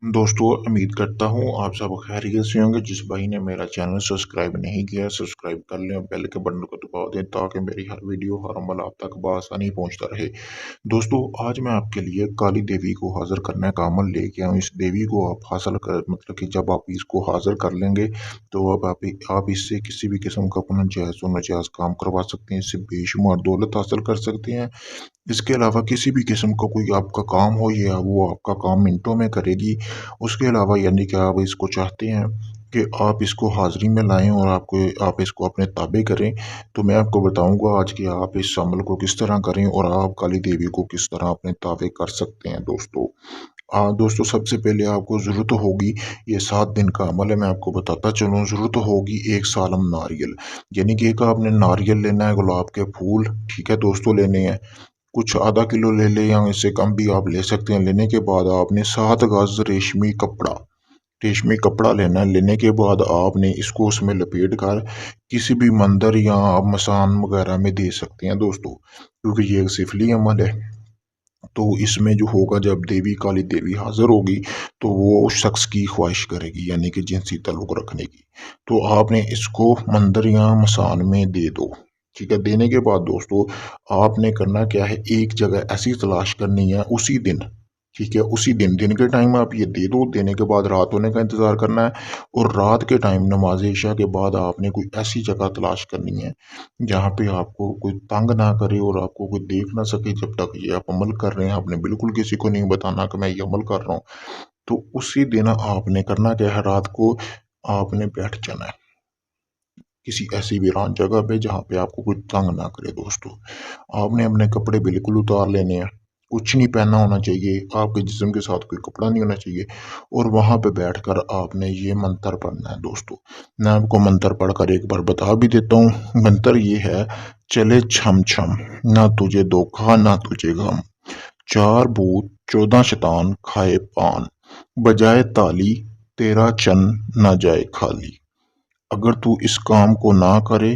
दोस्तों, उम्मीद करता हूँ आप सब खैरियत से होंगे। जिस भाई ने मेरा चैनल सब्सक्राइब नहीं किया, सब्सक्राइब कर लें और बेल के बटन को दबा दें ताकि मेरी हर वीडियो, हर अमल आप तक बआसानी पहुँचता रहे। दोस्तों, आज मैं आपके लिए काली देवी को हाज़िर करने का अमल लेके आया हूँ। इस देवी को आप हासिल कर मतलब कि जब आप इसको हाज़िर कर लेंगे, तो अब आप इससे किसी भी किस्म का अपना जायज़ व नाजायज़ काम करवा सकते हैं। इससे बेशुमार दौलत हासिल कर सकते हैं। इसके अलावा किसी भी किस्म का कोई आपका काम हो या वो आपका काम मिनटों में करेगी। उसके अलावा यानी कि आप इसको चाहते हैं कि आप इसको हाज़िरी में लाएँ और आप इसको अपने ताबे करें, तो मैं आपको बताऊँगा आज कि आप इस अमल को किस तरह करें और आप काली देवी को किस तरह अपने ताबे कर सकते हैं दोस्तों। दोस्तों, सबसे पहले आपको ज़रूरत होगी, ये 7 दिन का अमल है, मैं आपको बताता चलूँ। ज़रूरत होगी 1 सालम नारियल, यानी कि एक आपने नारियल लेना है, गुलाब के फूल, ठीक है दोस्तों, लेने हैं। कुछ आधा किलो ले लें या इससे कम भी आप ले सकते हैं। लेने के बाद आपने 7 गज रेशमी कपड़ा लेना है। लेने के बाद आपने इसको उसमें लपेट कर किसी भी मंदिर या आप मसान वगैरह में दे सकते हैं दोस्तों, क्योंकि ये एक सिफली अमल है। तो इसमें जो होगा, जब देवी काली देवी हाजिर होगी, तो वो उस शख्स की ख्वाहिश करेगी, यानी कि जिनसी ताल्लुक रखने की। तो आपने इसको मंदिर या मसान में दे दो। ठीक है, देने के बाद दोस्तों आपने करना क्या है, एक जगह ऐसी तलाश करनी है उसी दिन। ठीक है, उसी दिन दिन के टाइम आप ये दे दो। देने के बाद रात होने का इंतज़ार करना है और रात के टाइम नमाज इशा के बाद आपने कोई ऐसी जगह तलाश करनी है जहाँ पे आपको कोई तंग ना करे और आपको कोई देख ना सके जब तक ये आप अमल कर रहे हैं। आपने बिल्कुल किसी को नहीं बताना कि मैं ये अमल कर रहा हूँ। तो उसी दिन आपने करना क्या है, रात को आपने बैठ जाना है किसी ऐसी वीरान जगह पे जहाँ पे आपको कोई तंग ना करे दोस्तों। आपने अपने कपड़े बिल्कुल उतार लेने हैं, कुछ नहीं पहना होना चाहिए, आपके जिस्म के साथ कोई कपड़ा नहीं होना चाहिए और वहाँ पे बैठकर आपने ये मंत्र पढ़ना है दोस्तों। मैं आपको मंत्र पढ़कर एक बार बता भी देता हूँ। मंत्र ये है, चले छम छम, ना तुझे धोखा ना तुझे गम, 4 भूत 14 शैतान खाए पान, बजाए ताली तेरा चन ना जाए खाली। अगर तू इस काम को ना करे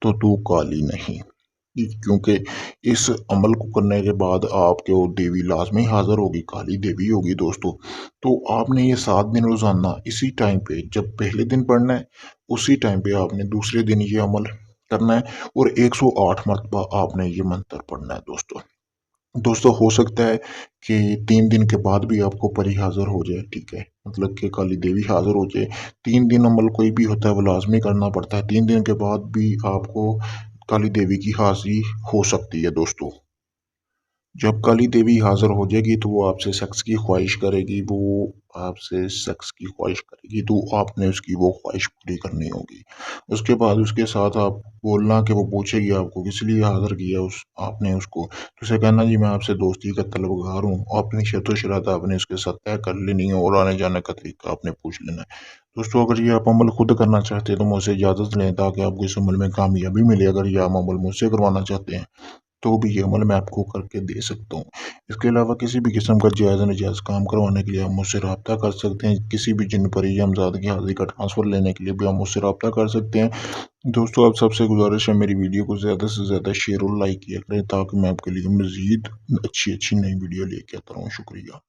तो तू काली नहीं। क्योंकि इस अमल को करने के बाद आपके वो देवी लाजमी हाजिर होगी, काली देवी होगी दोस्तों। तो आपने ये 7 दिन रोजाना इसी टाइम पे, जब पहले दिन पढ़ना है उसी टाइम पे आपने दूसरे दिन ये अमल करना है और 108 मरतबा आपने ये मंत्र पढ़ना है दोस्तों। दोस्तों, हो सकता है कि 3 दिन के बाद भी आपको परी हाज़िर हो जाए, ठीक है? मतलब कि काली देवी हाज़िर हो जाए। 3 दिन अमल कोई भी होता है वो लाज़मी करना पड़ता है। 3 दिन के बाद भी आपको काली देवी की हाज़िरी हो सकती है दोस्तों। जब काली देवी हाज़िर हो जाएगी तो वो आपसे सेक्स की ख्वाहिश करेगी, तो आपने उसकी वो ख्वाहिश पूरी करनी होगी। उसके बाद उसके साथ आप बोलना कि वो पूछेगी आपको किस लिए हाज़िर किया आपने उसको, तो उसे कहना, जी मैं आपसे दोस्ती का तलबगार हूँ। अपनी शर्त व शरात आपने उसके साथ तय कर लेनी है और आने जाने का तरीका आपने पूछ लेना है। दोस्तों, अगर ये आप अमल खुद करना चाहते हैं तो मुझसे इजाज़त लें ताकि आपको इस अमल में कामयाबी मिले। अगर ये आप अमल मुझसे करवाना चाहते हैं तो भी ये अमल मैं आपको करके दे सकता हूँ। इसके अलावा किसी भी किस्म का जायज़ नाजायज़ काम करवाने के लिए आप मुझसे रब्ता कर सकते हैं। किसी भी जिन परी या अमज़ाद की हाज़िरी का ट्रांसफ़र लेने के लिए भी आप मुझसे रब्ता कर सकते हैं। दोस्तों, आप सबसे गुज़ारिश है, मेरी वीडियो को ज़्यादा से ज़्यादा शेयर और लाइक किया करें ताकि मैं आपके लिए मज़ीद अच्छी-अच्छी नई वीडियो लेके आता रहूँ। शुक्रिया।